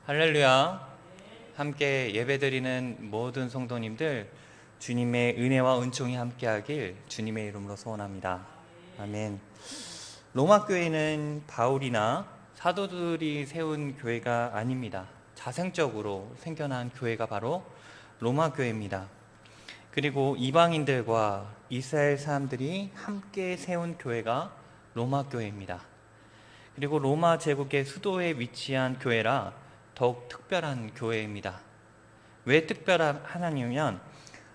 할렐루야. 함께 예배드리는 모든 성도님들, 주님의 은혜와 은총이 함께하길 주님의 이름으로 소원합니다. 아멘. 로마 교회는 바울이나 사도들이 세운 교회가 아닙니다. 자생적으로 생겨난 교회가 바로 로마 교회입니다. 그리고 이방인들과 이스라엘 사람들이 함께 세운 교회가 로마 교회입니다. 그리고 로마 제국의 수도에 위치한 교회라 더욱 특별한 교회입니다. 왜 특별하냐면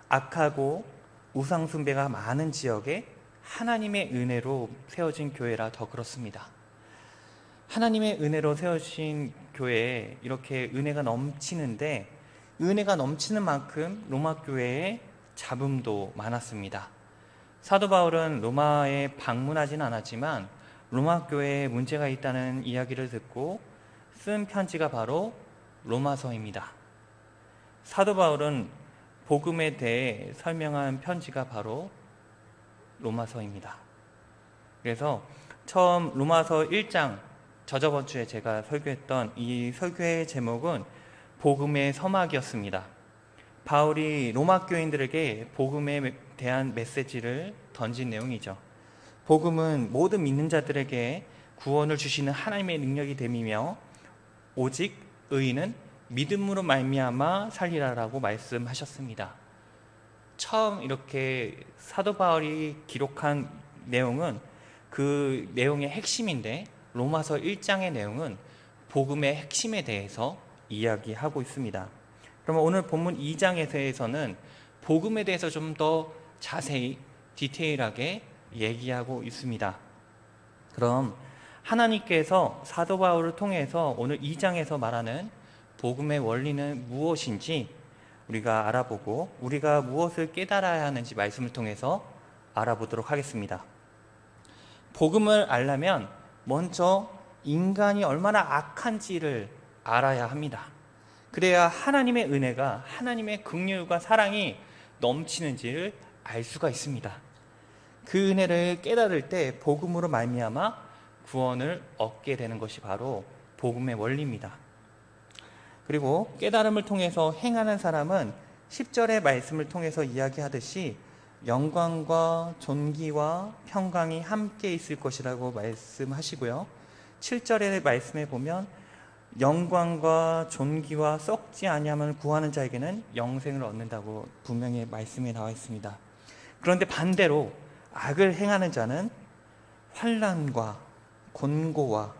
악하고 우상 숭배가 많은 지역에 하나님의 은혜로 세워진 교회라 더 그렇습니다. 하나님의 은혜로 세워진 교회에 이렇게 은혜가 넘치는데, 은혜가 넘치는 만큼 로마 교회에 잡음도 많았습니다. 사도 바울은 로마에 방문하진 않았지만 로마 교회에 문제가 있다는 이야기를 듣고 쓴 편지가 바로 로마서입니다. 사도 바울은 복음에 대해 설명한 편지가 바로 로마서입니다. 그래서 처음 로마서 1장, 저저번 주에 제가 설교했던 이 설교의 제목은 복음의 서막이었습니다. 바울이 로마 교인들에게 복음에 대한 메시지를 던진 내용이죠. 복음은 모든 믿는 자들에게 구원을 주시는 하나님의 능력이 됨이며 오직 의인은 믿음으로 말미암아 살리라라고 말씀하셨습니다. 처음 이렇게 사도 바울이 기록한 내용은 그 내용의 핵심인데, 로마서 1장의 내용은 복음의 핵심에 대해서 이야기하고 있습니다. 그러면 오늘 본문 2장에서는 복음에 대해서 좀 더 자세히 디테일하게 얘기하고 있습니다. 그럼 하나님께서 사도 바울을 통해서 오늘 2장에서 말하는 복음의 원리는 무엇인지 우리가 알아보고, 우리가 무엇을 깨달아야 하는지 말씀을 통해서 알아보도록 하겠습니다. 복음을 알려면 먼저 인간이 얼마나 악한지를 알아야 합니다. 그래야 하나님의 은혜가, 하나님의 긍휼과 사랑이 넘치는지를 알 수가 있습니다. 그 은혜를 깨달을 때 복음으로 말미암아 구원을 얻게 되는 것이 바로 복음의 원리입니다. 그리고 깨달음을 통해서 행하는 사람은 10절의 말씀을 통해서 이야기하듯이 영광과 존귀와 평강이 함께 있을 것이라고 말씀하시고요. 7절의 말씀에 보면 영광과 존귀와 썩지 아니하면 구하는 자에게는 영생을 얻는다고 분명히 말씀에 나와 있습니다. 그런데 반대로 악을 행하는 자는 환난과 곤고와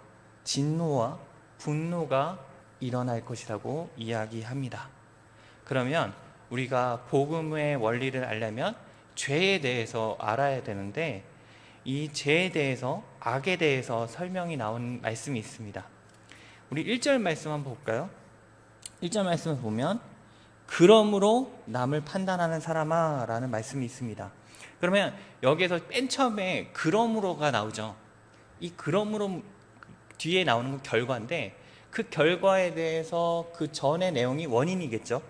진노와 분노가 일어날 것이라고 이야기합니다. 그러면 우리가 복음의 원리를 알려면 죄에 대해서 알아야 되는데, 이 죄에 대해서, 악에 대해서 설명이 나온 말씀이 있습니다. 우리 1절 말씀 한번 볼까요? 1절 말씀을 보면 그러므로 남을 판단하는 사람아 라는 말씀이 있습니다. 그러면 여기에서 맨 처음에 그러므로가 나오죠. 이 그러므로 뒤에 나오는 건 결과인데, 그 결과에 대해서 그 전의 내용이 원인이겠죠.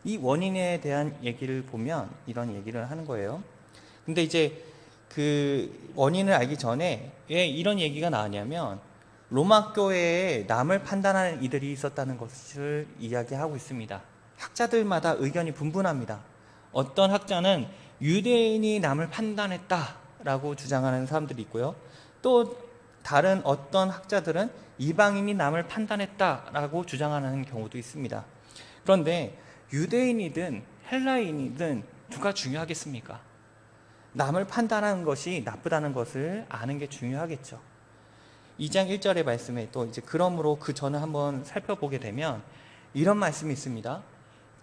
이 원인에 대한 얘기를 보면 이런 얘기를 하는 거예요. 근데 이제 그 원인을 알기 전에 왜 이런 얘기가 나왔냐면, 로마 교회에 남을 판단하는 이들이 있었다는 것을 이야기하고 있습니다. 학자들마다 의견이 분분합니다. 어떤 학자는 유대인이 남을 판단했다라고 주장하는 사람들이 있고요. 또 다른 어떤 학자들은 이방인이 남을 판단했다라고 주장하는 경우도 있습니다. 그런데 유대인이든 헬라인이든 누가 중요하겠습니까? 남을 판단하는 것이 나쁘다는 것을 아는 게 중요하겠죠. 2장 1절의 말씀에 또 이제 그러므로 그 전을 한번 살펴보게 되면 이런 말씀이 있습니다.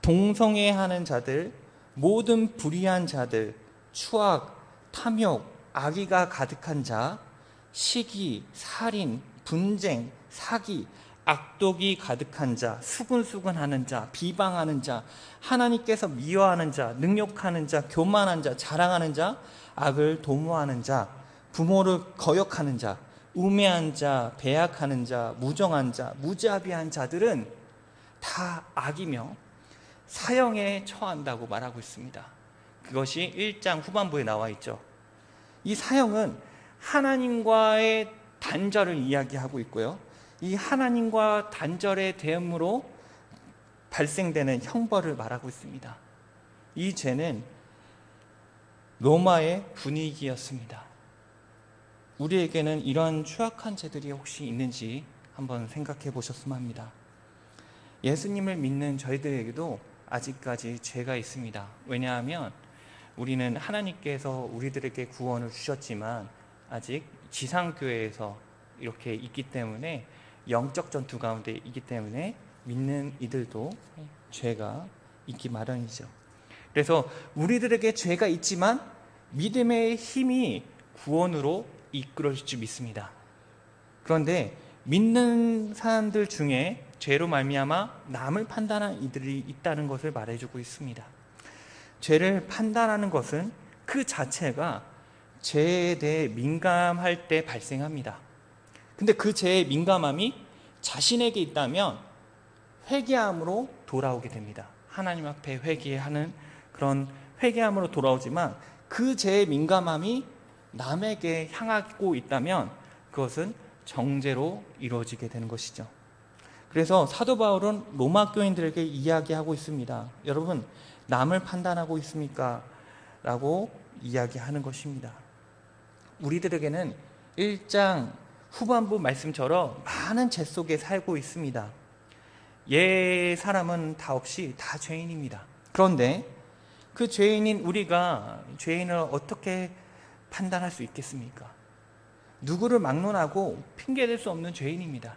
동성애하는 자들, 모든 불의한 자들, 추악, 탐욕, 악의가 가득한 자, 시기, 살인, 분쟁, 사기, 악독이 가득한 자, 수근수근하는 자, 비방하는 자, 하나님께서 미워하는 자, 능욕하는 자, 교만한 자, 자랑하는 자, 악을 도모하는 자, 부모를 거역하는 자, 우매한 자, 배약하는 자, 무정한 자, 무자비한 자들은 다 악이며 사형에 처한다고 말하고 있습니다. 그것이 1장 후반부에 나와 있죠. 이 사형은 하나님과의 단절을 이야기하고 있고요. 이 하나님과 단절의 대응으로 발생되는 형벌을 말하고 있습니다. 이 죄는 로마의 분위기였습니다. 우리에게는 이러한 추악한 죄들이 혹시 있는지 한번 생각해 보셨으면 합니다. 예수님을 믿는 저희들에게도 아직까지 죄가 있습니다. 왜냐하면 우리는 하나님께서 우리들에게 구원을 주셨지만 아직 지상교회에서 이렇게 있기 때문에, 영적 전투 가운데 있기 때문에 믿는 이들도 죄가 있기 마련이죠. 그래서 우리들에게 죄가 있지만 믿음의 힘이 구원으로 이끌어질 줄 믿습니다. 그런데 믿는 사람들 중에 죄로 말미암아 남을 판단하는 이들이 있다는 것을 말해주고 있습니다. 죄를 판단하는 것은 그 자체가 죄에 대해 민감할 때 발생합니다. 근데 그 죄의 민감함이 자신에게 있다면 회개함으로 돌아오게 됩니다. 하나님 앞에 회개하는 그런 회개함으로 돌아오지만, 그 죄의 민감함이 남에게 향하고 있다면 그것은 정죄로 이루어지게 되는 것이죠. 그래서 사도 바울은 로마 교인들에게 이야기하고 있습니다. 여러분, 남을 판단하고 있습니까? 라고 이야기하는 것입니다. 우리들에게는 1장 후반부 말씀처럼 많은 죄 속에 살고 있습니다. 사람은 다 없이 다 죄인입니다. 그런데 그 죄인인 우리가 죄인을 어떻게 판단할 수 있겠습니까? 누구를 막론하고 핑계댈 수 없는 죄인입니다.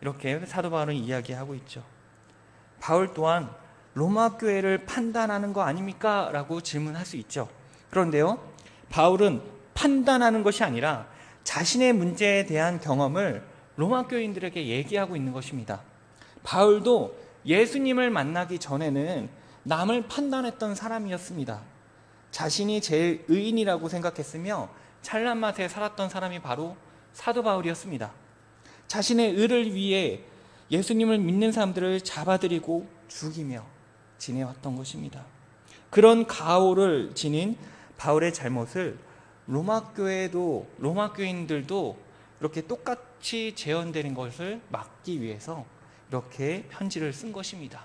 이렇게 사도 바울은 이야기하고 있죠. 바울 또한 로마 교회를 판단하는 거 아닙니까? 라고 질문할 수 있죠. 그런데요, 바울은 판단하는 것이 아니라 자신의 문제에 대한 경험을 로마 교인들에게 얘기하고 있는 것입니다. 바울도 예수님을 만나기 전에는 남을 판단했던 사람이었습니다. 자신이 제일 의인이라고 생각했으며 찬란 맛에 살았던 사람이 바로 사도 바울이었습니다. 자신의 의를 위해 예수님을 믿는 사람들을 잡아들이고 죽이며 지내왔던 것입니다. 그런 가오를 지닌 바울의 잘못을 로마 교인들도 이렇게 똑같이 재현되는 것을 막기 위해서 이렇게 편지를 쓴 것입니다.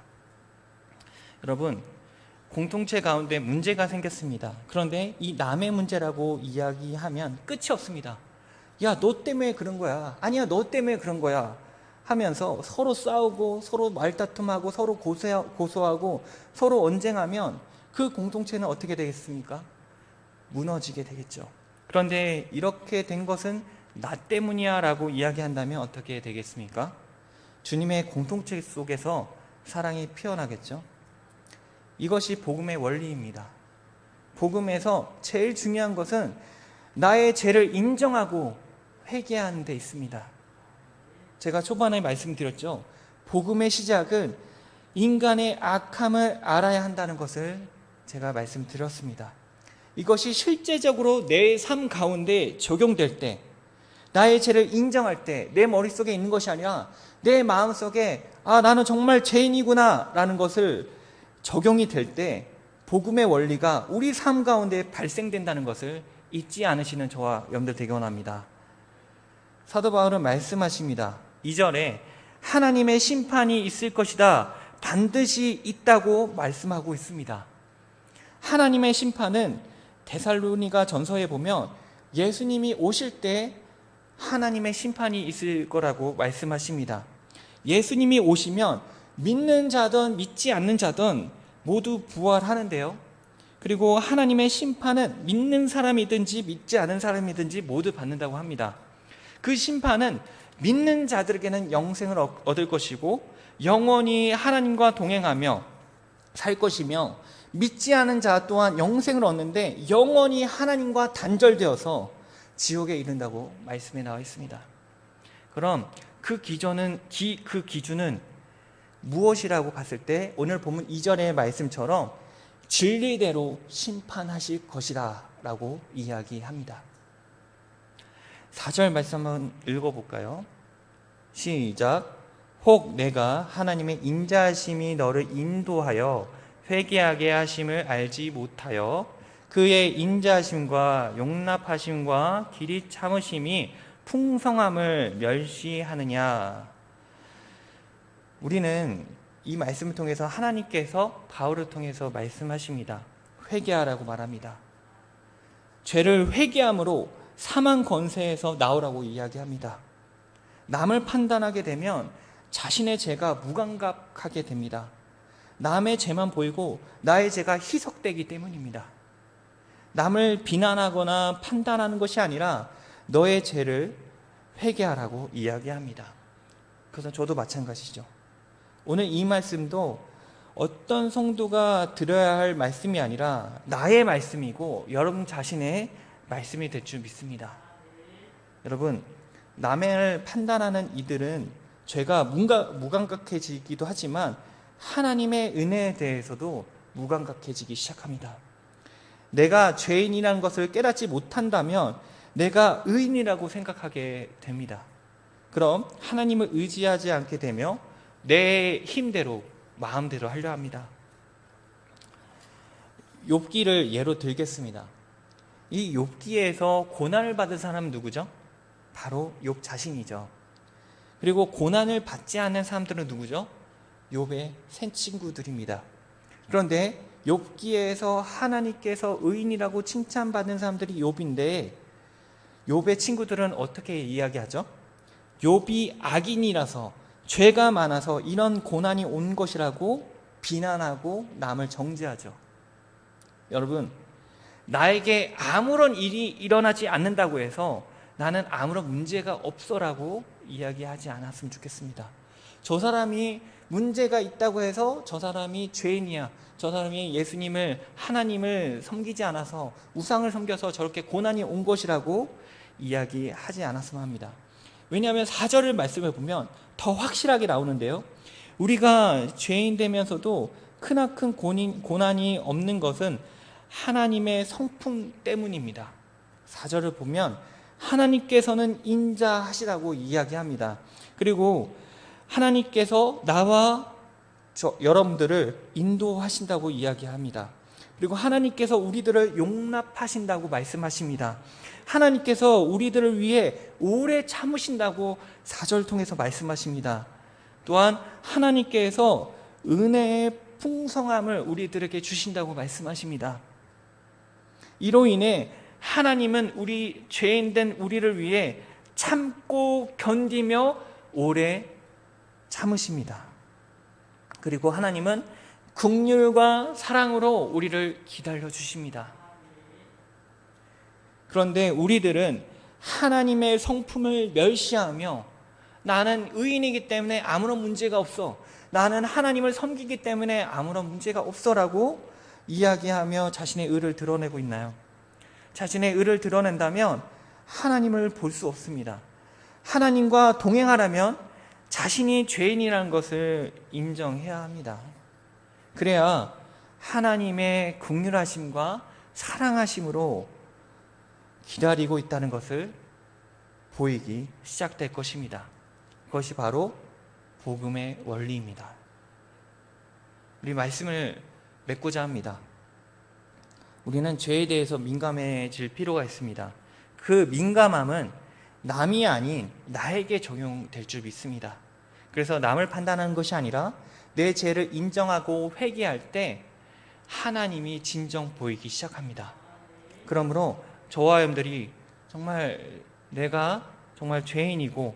여러분, 공동체 가운데 문제가 생겼습니다. 그런데 이 남의 문제라고 이야기하면 끝이 없습니다. 야, 너 때문에 그런 거야. 아니야, 너 때문에 그런 거야. 하면서 서로 싸우고 서로 말다툼하고 서로 고소하고 서로 언쟁하면 그 공동체는 어떻게 되겠습니까? 무너지게 되겠죠. 그런데 이렇게 된 것은 나 때문이야 라고 이야기한다면 어떻게 되겠습니까? 주님의 공동체 속에서 사랑이 피어나겠죠. 이것이 복음의 원리입니다. 복음에서 제일 중요한 것은 나의 죄를 인정하고 회개하는 데 있습니다. 제가 초반에 말씀드렸죠. 복음의 시작은 인간의 악함을 알아야 한다는 것을 제가 말씀드렸습니다. 이것이 실제적으로 내 삶 가운데 적용될 때, 나의 죄를 인정할 때 내 머릿속에 있는 것이 아니라 내 마음속에 나는 정말 죄인이구나 라는 것을 적용이 될 때 복음의 원리가 우리 삶 가운데 발생된다는 것을 잊지 않으시는 저와 여러분들 되기 원합니다. 사도 바울은 말씀하십니다. 2절에 하나님의 심판이 있을 것이다, 반드시 있다고 말씀하고 있습니다. 하나님의 심판은 데살로니가 전서에 보면 예수님이 오실 때 하나님의 심판이 있을 거라고 말씀하십니다. 예수님이 오시면 믿는 자든 믿지 않는 자든 모두 부활하는데요. 그리고 하나님의 심판은 믿는 사람이든지 믿지 않은 사람이든지 모두 받는다고 합니다. 그 심판은 믿는 자들에게는 영생을 얻을 것이고 영원히 하나님과 동행하며 살 것이며, 믿지 않은 자 또한 영생을 얻는데 영원히 하나님과 단절되어서 지옥에 이른다고 말씀에 나와 있습니다. 그럼 그 기준은 무엇이라고 봤을 때 오늘 본문 2절의 말씀처럼 진리대로 심판하실 것이다 라고 이야기합니다. 4절 말씀 한번 읽어볼까요? 시작. 혹 내가 하나님의 인자하심이 너를 인도하여 회개하게 하심을 알지 못하여 그의 인자하심과 용납하심과 길이 참으심이 풍성함을 멸시하느냐? 우리는 이 말씀을 통해서 하나님께서 바울을 통해서 말씀하십니다. 회개하라고 말합니다. 죄를 회개함으로 사망 권세에서 나오라고 이야기합니다. 남을 판단하게 되면 자신의 죄가 무감각하게 됩니다. 남의 죄만 보이고 나의 죄가 희석되기 때문입니다. 남을 비난하거나 판단하는 것이 아니라 너의 죄를 회개하라고 이야기합니다. 그래서 저도 마찬가지죠. 오늘 이 말씀도 어떤 성도가 들어야 할 말씀이 아니라 나의 말씀이고 여러분 자신의 말씀이 될 줄 믿습니다. 여러분, 남을 판단하는 이들은 죄가 무감각해지기도 하지만 하나님의 은혜에 대해서도 무감각해지기 시작합니다. 내가 죄인이라는 것을 깨닫지 못한다면 내가 의인이라고 생각하게 됩니다. 그럼 하나님을 의지하지 않게 되며 내 힘대로 마음대로 하려 합니다. 욥기를 예로 들겠습니다. 이 욥기에서 고난을 받은 사람은 누구죠? 바로 욥 자신이죠. 그리고 고난을 받지 않는 사람들은 누구죠? 욥의 새 친구들입니다. 그런데 욥기에서 하나님께서 의인이라고 칭찬받는 사람들이 욥인데 욥의 친구들은 어떻게 이야기하죠? 욥이 악인이라서 죄가 많아서 이런 고난이 온 것이라고 비난하고 남을 정죄하죠. 여러분, 나에게 아무런 일이 일어나지 않는다고 해서 나는 아무런 문제가 없어라고 이야기하지 않았으면 좋겠습니다. 저 사람이 문제가 있다고 해서 저 사람이 죄인이야, 저 사람이 예수님을, 하나님을 섬기지 않아서 우상을 섬겨서 저렇게 고난이 온 것이라고 이야기하지 않았으면 합니다. 왜냐하면 4절을 말씀해 보면 더 확실하게 나오는데요, 우리가 죄인 되면서도 크나큰 고난이 없는 것은 하나님의 성품 때문입니다. 4절을 보면 하나님께서는 인자하시라고 이야기합니다. 그리고 하나님께서 나와 여러분들을 인도하신다고 이야기합니다. 그리고 하나님께서 우리들을 용납하신다고 말씀하십니다. 하나님께서 우리들을 위해 오래 참으신다고 4절 통해서 말씀하십니다. 또한 하나님께서 은혜의 풍성함을 우리들에게 주신다고 말씀하십니다. 이로 인해 하나님은 우리 죄인된 우리를 위해 참고 견디며 오래 참으십니다. 그리고 하나님은 긍휼과 사랑으로 우리를 기다려 주십니다. 그런데 우리들은 하나님의 성품을 멸시하며 나는 의인이기 때문에 아무런 문제가 없어, 나는 하나님을 섬기기 때문에 아무런 문제가 없어라고 이야기하며 자신의 의를 드러내고 있나요? 자신의 의를 드러낸다면 하나님을 볼 수 없습니다. 하나님과 동행하려면 자신이 죄인이라는 것을 인정해야 합니다. 그래야 하나님의 긍휼하심과 사랑하심으로 기다리고 있다는 것을 보이기 시작될 것입니다. 그것이 바로 복음의 원리입니다. 우리 말씀을 맺고자 합니다. 우리는 죄에 대해서 민감해질 필요가 있습니다. 그 민감함은 남이 아닌 나에게 적용될 줄 믿습니다. 그래서 남을 판단하는 것이 아니라 내 죄를 인정하고 회개할 때 하나님이 진정 보이기 시작합니다. 그러므로 저와 여러분들이 정말 내가 정말 죄인이고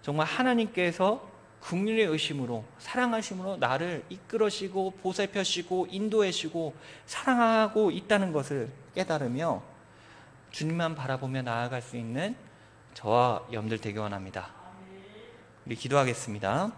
정말 하나님께서 긍휼의 의심으로 사랑하심으로 나를 이끌으시고 보살펴시고 인도하시고 사랑하고 있다는 것을 깨달으며 주님만 바라보며 나아갈 수 있는 저와 여러분들 되기 원합니다. 우리 기도하겠습니다.